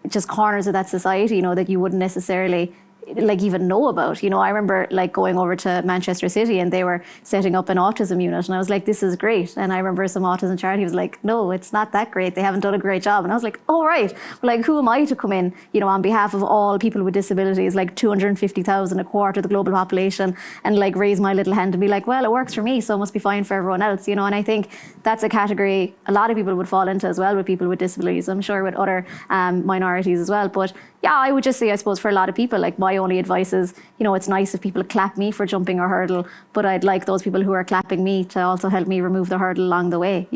just corners of that society, that you wouldn't necessarily even know about. I remember going over to Manchester City and they were setting up an autism unit, and I was like, this is great. And I remember some autism charity was like, no, it's not that great, they haven't done a great job. And I was like, oh right, who am I to come in on behalf of all people with disabilities, 250,000, a quarter of the global population, and raise my little hand and be like, well, it works for me, so it must be fine for everyone else. And I think that's a category a lot of people would fall into as well, with people with disabilities, I'm sure with other minorities as well. But yeah, I would just say, I suppose, for a lot of people, my only advice is, it's nice if people clap me for jumping a hurdle, but I'd like those people who are clapping me to also help me remove the hurdle along the way,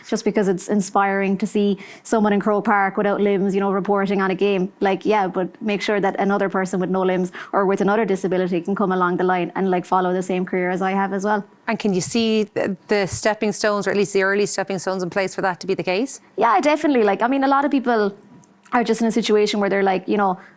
just because it's inspiring to see someone in Croke Park without limbs, reporting on a game. Yeah, but make sure that another person with no limbs or with another disability can come along the line and follow the same career as I have as well. And can you see the stepping stones, or at least the early stepping stones in place for that to be the case? Yeah, definitely. A lot of people are just in a situation where they're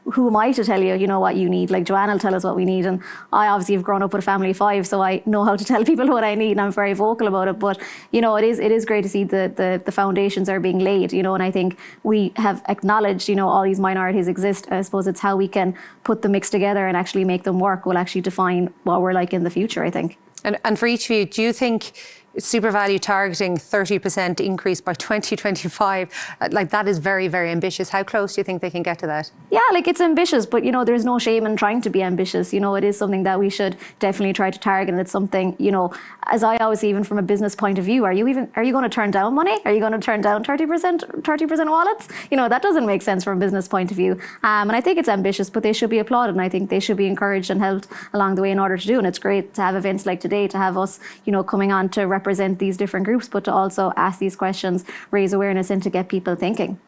who am I to tell you, what you need? Joanne will tell us what we need. And I obviously have grown up with a family of 5, so I know how to tell people what I need, and I'm very vocal about it. But, it is great to see the foundations are being laid, and I think we have acknowledged, all these minorities exist. I suppose it's how we can put the mix together and actually make them work will actually define what we're like in the future, I think. And for each of you, do you think SuperValu targeting 30% increase by 2025. Like, that is very, very ambitious. How close do you think they can get to that? Yeah, like, it's ambitious, but you know, there's no shame in trying to be ambitious. You know, it is something that we should definitely try to target, and it's something, you know, as I always say, even from a business point of view, are you going to turn down money? Are you going to turn down 30% wallets? You know, that doesn't make sense from a business point of view. And I think it's ambitious, but they should be applauded, and I think they should be encouraged and helped along the way in order to do. And it's great to have events like today, to have us, you know, coming on to represent these different groups, but to also ask these questions, raise awareness, and to get people thinking.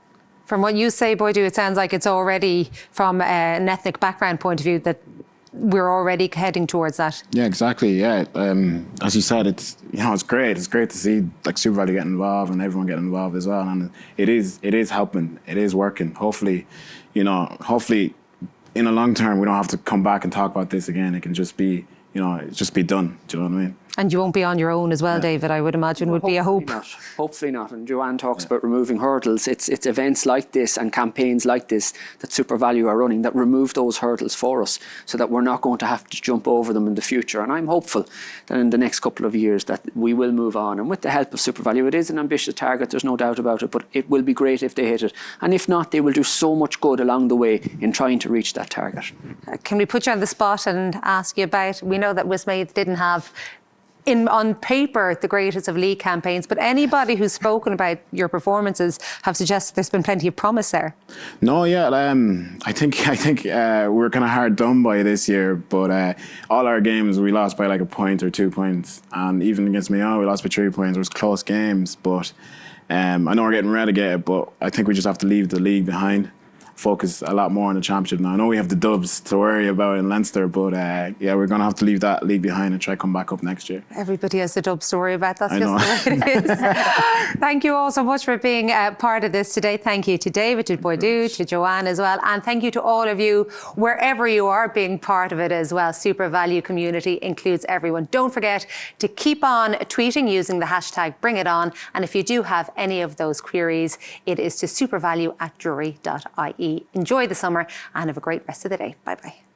From what you say, Boydoo, it sounds like it's already, from an ethnic background point of view, that we're already heading towards that. Yeah, exactly. Yeah, as you said, it's, you know, it's great. It's great to see like SuperValu getting involved and everyone getting involved as well. And it is helping. It is working. Hopefully, you know, in the long term we don't have to come back and talk about this again. It can just be, you know, just be done. Do you know what I mean? And you won't be on your own as well, yeah. David, I would imagine, would be a hope. Hopefully not. And Joanne talks about removing hurdles. It's events like this and campaigns like this that SuperValu are running that remove those hurdles for us, so that we're not going to have to jump over them in the future. And I'm hopeful that in the next couple of years that we will move on. And with the help of SuperValu, it is an ambitious target, there's no doubt about it, but it will be great if they hit it. And if not, they will do so much good along the way in trying to reach that target. Can we put you on the spot and ask you about, we know that Westmeath didn't have on paper the greatest of league campaigns, but anybody who's spoken about your performances have suggested there's been plenty of promise there. No, yeah, I think we're kind of hard done by this year, but all our games we lost by like a point or 2 points, and even against Mayo we lost by 3 points. It was close games, but I know we're getting relegated, but I think we just have to leave the league behind. Focus a lot more on the championship now. I know we have the dubs to worry about in Leinster, but yeah, we're going to have to leave that league behind and try to come back up next year. Everybody has the dub story about that. That's just the way it is. Thank you all so much for being part of this today. Thank you to David, to Boydoo, to Joanne as well. And thank you to all of you, wherever you are, being part of it as well. SuperValu community includes everyone. Don't forget to keep on tweeting using the hashtag #BringItOn. And if you do have any of those queries, it is to supervalu@drury.ie. Enjoy the summer and have a great rest of the day. Bye-bye.